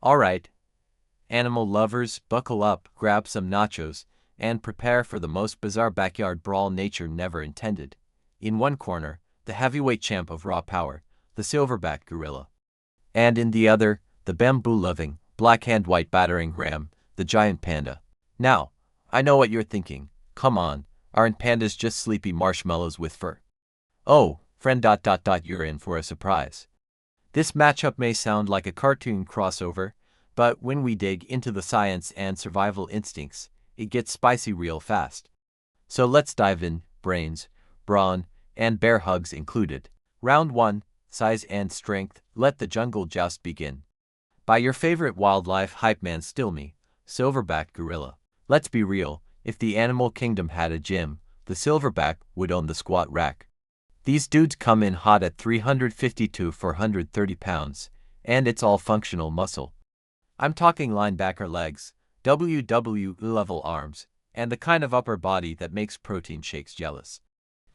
Alright, animal lovers, buckle up, grab some nachos, and prepare for the most bizarre backyard brawl nature never intended. In one corner, the heavyweight champ of raw power, the Silverback Gorilla. And in the other, the bamboo-loving, black-and-white battering ram, the giant panda. Now, I know what you're thinking. Come on, aren't pandas just sleepy marshmallows with fur? Oh, friend, you're in for a surprise. This matchup may sound like a cartoon crossover, but when we dig into the science and survival instincts, it gets spicy real fast. So let's dive in, brains, brawn, and bear hugs included. Round 1, size and strength, let the jungle joust begin. By your favorite wildlife hype man me, Silverback Gorilla. Let's be real, if the animal kingdom had a gym, the silverback would own the squat rack. These dudes come in hot at 350 to 430 pounds, and it's all functional muscle. I'm talking linebacker legs, WWE-level arms, and the kind of upper body that makes protein shakes jealous.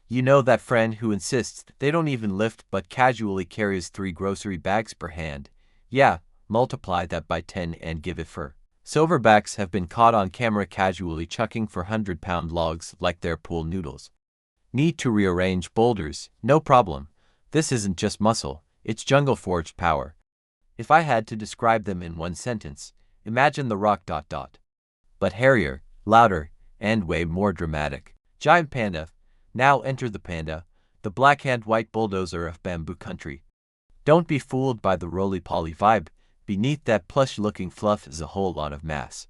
You know that friend who insists they don't even lift but casually carries 3 grocery bags per hand? Yeah, multiply that by 10 and give it fur. Silverbacks have been caught on camera casually chucking 400-pound logs like they're pool noodles. Need to rearrange boulders? No problem. This isn't just muscle, it's jungle-forged power. If I had to describe them in one sentence, imagine the Rock. But hairier, louder, and way more dramatic. Giant panda. Now enter the panda, the black-and-white bulldozer of bamboo country. Don't be fooled by the roly-poly vibe. Beneath that plush-looking fluff is a whole lot of mass.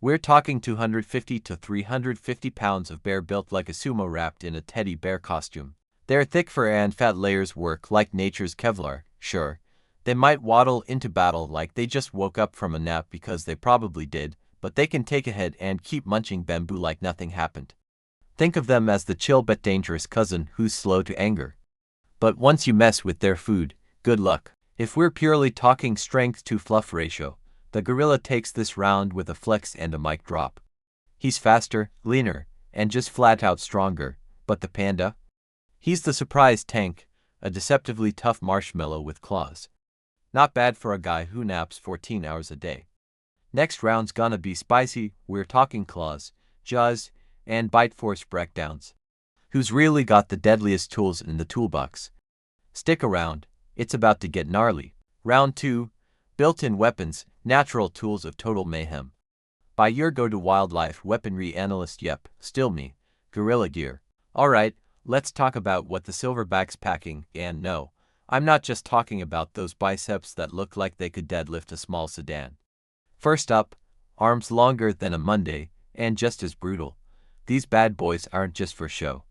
We're talking 250 to 350 pounds of bear built like a sumo wrapped in a teddy bear costume. Their thick fur and fat layers work like nature's Kevlar. Sure, they might waddle into battle like they just woke up from a nap because they probably did, but they can take a hit and keep munching bamboo like nothing happened. Think of them as the chill but dangerous cousin who's slow to anger. But once you mess with their food, good luck. If we're purely talking strength to fluff ratio, the gorilla takes this round with a flex and a mic drop. He's faster, leaner, and just flat out stronger, but the panda? He's the surprise tank, a deceptively tough marshmallow with claws. Not bad for a guy who naps 14 hours a day. Next round's gonna be spicy, we're talking claws, jaws, and bite force breakdowns. Who's really got the deadliest tools in the toolbox? Stick around, it's about to get gnarly. Round 2, built-in weapons, natural tools of total mayhem. By your go-to wildlife weaponry analyst, yep, still me, Gorilla Gear. Alright, let's talk about what the silverback's packing, and no, I'm not just talking about those biceps that look like they could deadlift a small sedan. First up, arms longer than a Monday, and just as brutal. These bad boys aren't just for show.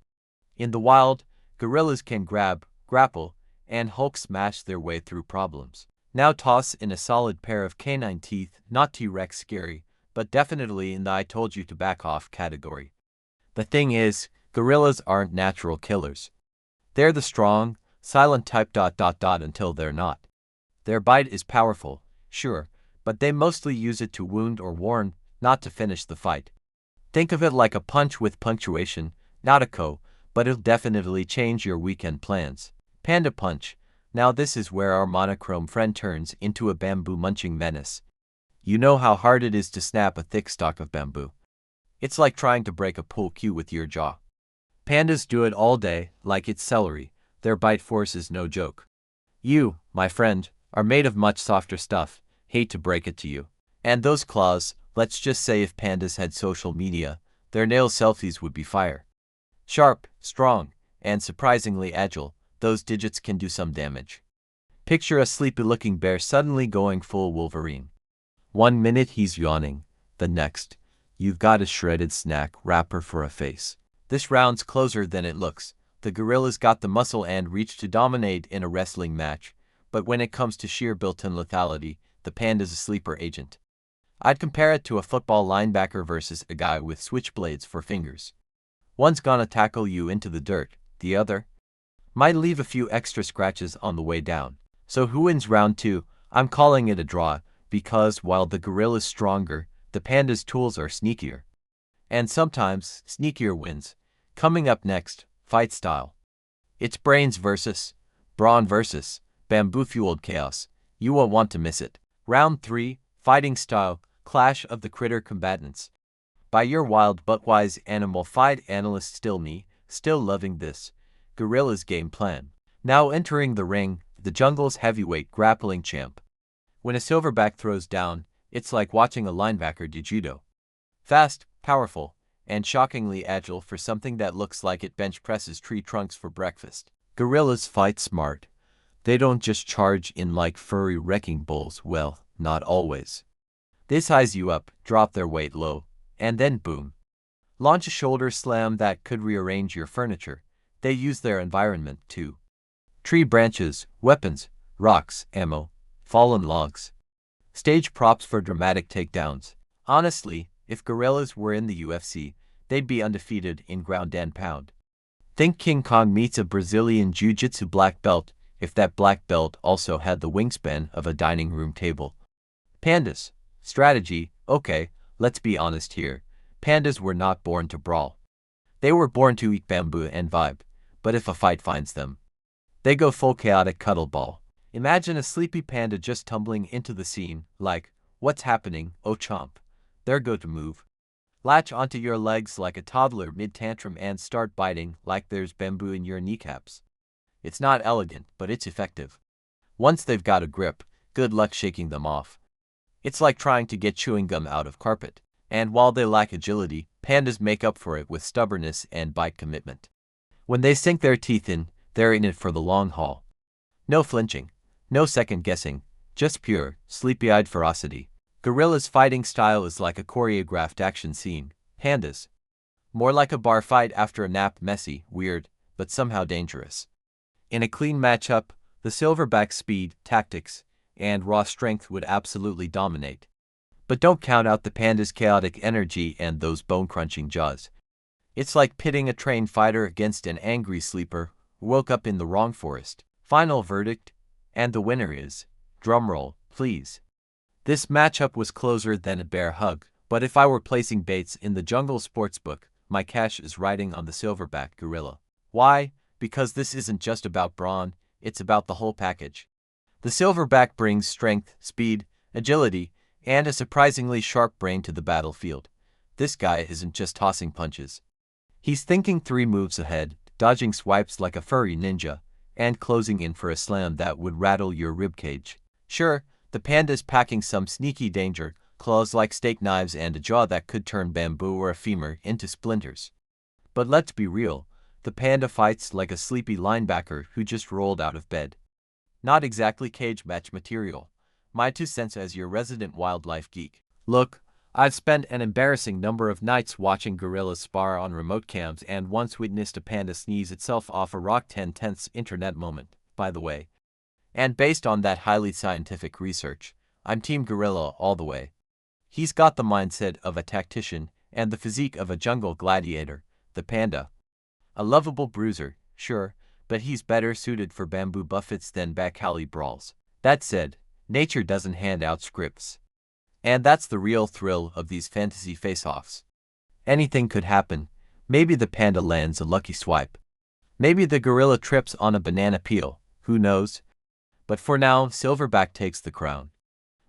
In the wild, gorillas can grab, grapple, and Hulk smash their way through problems. Now toss in a solid pair of canine teeth, not T-Rex scary, but definitely in the I told you to back off category. The thing is, gorillas aren't natural killers. They're the strong, silent type ... until they're not. Their bite is powerful, sure, but they mostly use it to wound or warn, not to finish the fight. Think of it like a punch with punctuation, not a ko, but it'll definitely change your weekend plans. Panda punch. Now this is where our monochrome friend turns into a bamboo-munching menace. You know how hard it is to snap a thick stalk of bamboo. It's like trying to break a pool cue with your jaw. Pandas do it all day, like it's celery. Their bite force is no joke. You, my friend, are made of much softer stuff, hate to break it to you. And those claws, let's just say if pandas had social media, their nail selfies would be fire. Sharp, strong, and surprisingly agile, those digits can do some damage. Picture a sleepy-looking bear suddenly going full Wolverine. 1 minute he's yawning, the next, you've got a shredded snack wrapper for a face. This round's closer than it looks. The gorilla's got the muscle and reach to dominate in a wrestling match, but when it comes to sheer built-in lethality, the panda's a sleeper agent. I'd compare it to a football linebacker versus a guy with switchblades for fingers. One's gonna tackle you into the dirt, the other might leave a few extra scratches on the way down. So who wins round 2? I'm calling it a draw, because while the gorilla's stronger, the panda's tools are sneakier. And sometimes, sneakier wins. Coming up next, fight style. It's brains versus brawn versus bamboo-fueled chaos. You won't want to miss it. Round 3, Fighting Style, Clash of the Critter Combatants. By your wild but wise animal fight analyst still loving this Gorilla's game plan. Now entering the ring, the jungle's heavyweight grappling champ. When a silverback throws down, it's like watching a linebacker do judo. Fast, powerful, and shockingly agile for something that looks like it bench presses tree trunks for breakfast. Gorillas fight smart. They don't just charge in like furry wrecking bulls, well, not always. They size you up, drop their weight low, and then boom. Launch a shoulder slam that could rearrange your furniture. They use their environment too. Tree branches, weapons, rocks, ammo, fallen logs. Stage props for dramatic takedowns. Honestly, if gorillas were in the UFC, they'd be undefeated in ground and pound. Think King Kong meets a Brazilian Jiu-Jitsu black belt, if that black belt also had the wingspan of a dining room table. Pandas. Strategy. Okay, let's be honest here. Pandas were not born to brawl. They were born to eat bamboo and vibe, but if a fight finds them, they go full chaotic cuddle ball. Imagine a sleepy panda just tumbling into the scene, like, what's happening, oh chomp? Their go-to move. Latch onto your legs like a toddler mid-tantrum and start biting like there's bamboo in your kneecaps. It's not elegant, but it's effective. Once they've got a grip, good luck shaking them off. It's like trying to get chewing gum out of carpet. And while they lack agility, pandas make up for it with stubbornness and bite commitment. When they sink their teeth in, they're in it for the long haul. No flinching, no second guessing, just pure, sleepy-eyed ferocity. Gorilla's fighting style is like a choreographed action scene. Pandas. More like a bar fight after a nap, messy, weird, but somehow dangerous. In a clean matchup, the silverback's speed, tactics, and raw strength would absolutely dominate. But don't count out the panda's chaotic energy and those bone-crunching jaws. It's like pitting a trained fighter against an angry sleeper who woke up in the wrong forest. Final verdict, and the winner is, drumroll, please. This matchup was closer than a bear hug, but if I were placing baits in the jungle sportsbook, my cash is riding on the silverback gorilla. Why? Because this isn't just about brawn, it's about the whole package. The silverback brings strength, speed, agility, and a surprisingly sharp brain to the battlefield. This guy isn't just tossing punches. He's thinking 3 moves ahead, dodging swipes like a furry ninja, and closing in for a slam that would rattle your ribcage. Sure, the panda's packing some sneaky danger, claws like steak knives and a jaw that could turn bamboo or a femur into splinters. But let's be real, the panda fights like a sleepy linebacker who just rolled out of bed. Not exactly cage match material. My 2 cents as your resident wildlife geek. Look, I've spent an embarrassing number of nights watching gorillas spar on remote cams and once witnessed a panda sneeze itself off a rock 10/10 internet moment, by the way. And based on that highly scientific research, I'm Team Gorilla all the way. He's got the mindset of a tactician and the physique of a jungle gladiator, the panda. A lovable bruiser, sure, but he's better suited for bamboo buffets than back alley brawls. That said, nature doesn't hand out scripts. And that's the real thrill of these fantasy face-offs. Anything could happen. Maybe the panda lands a lucky swipe. Maybe the gorilla trips on a banana peel, who knows? But for now, silverback takes the crown.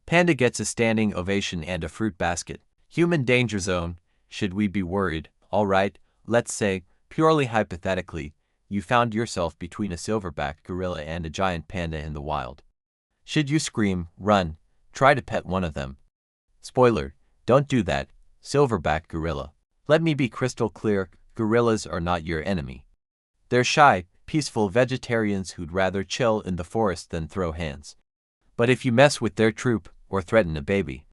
Panda gets a standing ovation and a fruit basket. Human danger zone. Should we be worried? Alright, let's say, purely hypothetically, you found yourself between a silverback gorilla and a giant panda in the wild. Should you scream, run, try to pet one of them? Spoiler, don't do that, silverback gorilla. Let me be crystal clear, gorillas are not your enemy. They're shy, peaceful vegetarians who'd rather chill in the forest than throw hands. But if you mess with their troop, or threaten a baby,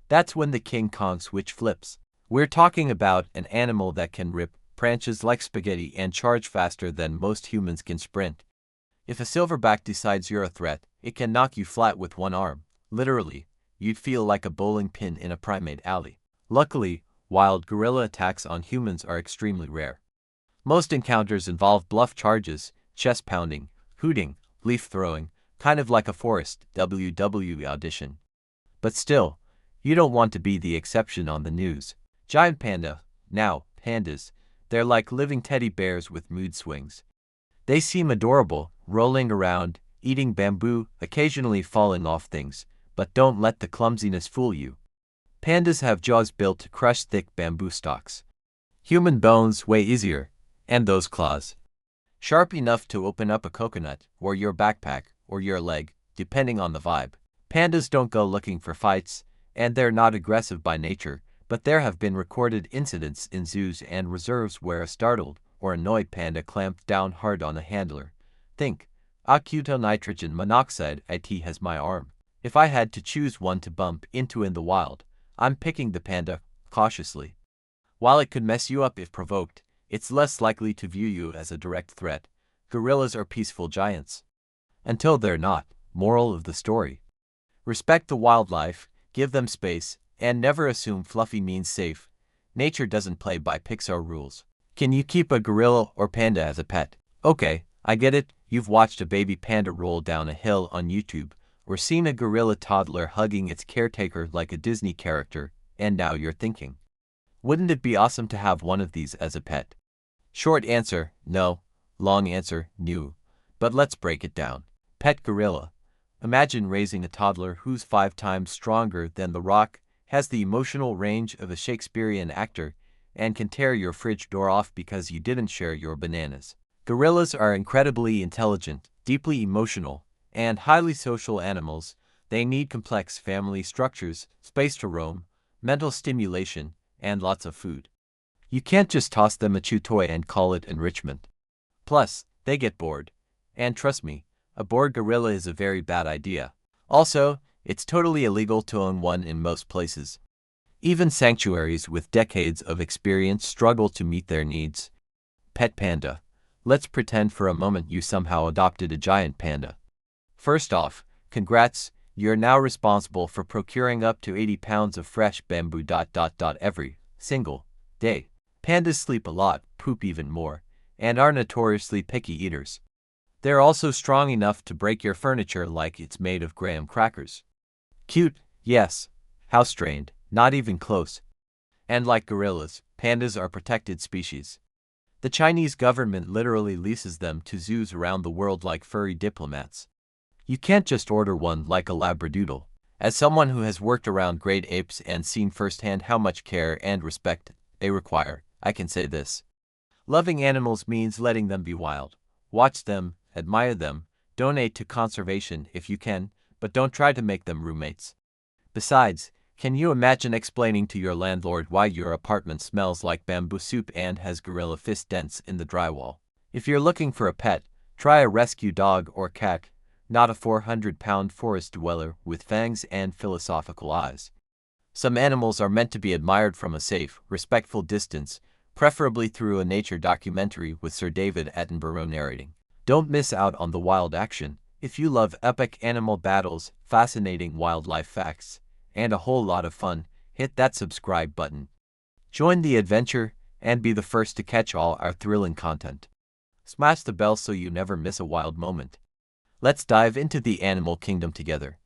that's when the King Kong switch flips. We're talking about an animal that can rip branches like spaghetti and charge faster than most humans can sprint. If a silverback decides you're a threat, it can knock you flat with one arm. Literally, you'd feel like a bowling pin in a primate alley. Luckily, wild gorilla attacks on humans are extremely rare. Most encounters involve bluff charges, chest pounding, hooting, leaf throwing, kind of like a forest WWE audition. But still, you don't want to be the exception on the news. Giant panda. Now, pandas, they're like living teddy bears with mood swings. They seem adorable, rolling around, eating bamboo, occasionally falling off things, but don't let the clumsiness fool you. Pandas have jaws built to crush thick bamboo stalks. Human bones weigh easier, and those claws, sharp enough to open up a coconut, or your backpack, or your leg, depending on the vibe. Pandas don't go looking for fights, and they're not aggressive by nature, but there have been recorded incidents in zoos and reserves where a startled or annoyed panda clamped down hard on a handler. Think, nitrogen monoxide, it has my arm. If I had to choose one to bump into in the wild, I'm picking the panda, cautiously. While it could mess you up if provoked, it's less likely to view you as a direct threat. Gorillas are peaceful giants. Until they're not. Moral of the story: respect the wildlife, give them space, and never assume fluffy means safe. Nature doesn't play by Pixar rules. Can you keep a gorilla or panda as a pet? Okay, I get it. You've watched a baby panda roll down a hill on YouTube, or seen a gorilla toddler hugging its caretaker like a Disney character, and now you're thinking, wouldn't it be awesome to have one of these as a pet? Short answer, no. Long answer, no. But let's break it down. Pet gorilla. Imagine raising a toddler who's 5 times stronger than The Rock, has the emotional range of a Shakespearean actor, and can tear your fridge door off because you didn't share your bananas. Gorillas are incredibly intelligent, deeply emotional, and highly social animals. They need complex family structures, space to roam, mental stimulation, and lots of food. You can't just toss them a chew toy and call it enrichment. Plus, they get bored. And trust me, a bored gorilla is a very bad idea. Also, it's totally illegal to own one in most places. Even sanctuaries with decades of experience struggle to meet their needs. Pet panda. Let's pretend for a moment you somehow adopted a giant panda. First off, congrats, you're now responsible for procuring up to 80 pounds of fresh bamboo every single day. Pandas sleep a lot, poop even more, and are notoriously picky eaters. They're also strong enough to break your furniture like it's made of graham crackers. Cute, yes. House-trained, not even close. And like gorillas, pandas are protected species. The Chinese government literally leases them to zoos around the world like furry diplomats. You can't just order one like a labradoodle. As someone who has worked around great apes and seen firsthand how much care and respect they require, I can say this. Loving animals means letting them be wild. Watch them, admire them, donate to conservation if you can, but don't try to make them roommates. Besides, can you imagine explaining to your landlord why your apartment smells like bamboo soup and has gorilla fist dents in the drywall? If you're looking for a pet, try a rescue dog or cat, not a 400-pound forest dweller with fangs and philosophical eyes. Some animals are meant to be admired from a safe, respectful distance, preferably through a nature documentary with Sir David Attenborough narrating. Don't miss out on the wild action. If you love epic animal battles, fascinating wildlife facts, and a whole lot of fun, hit that subscribe button. Join the adventure and be the first to catch all our thrilling content. Smash the bell so you never miss a wild moment. Let's dive into the animal kingdom together.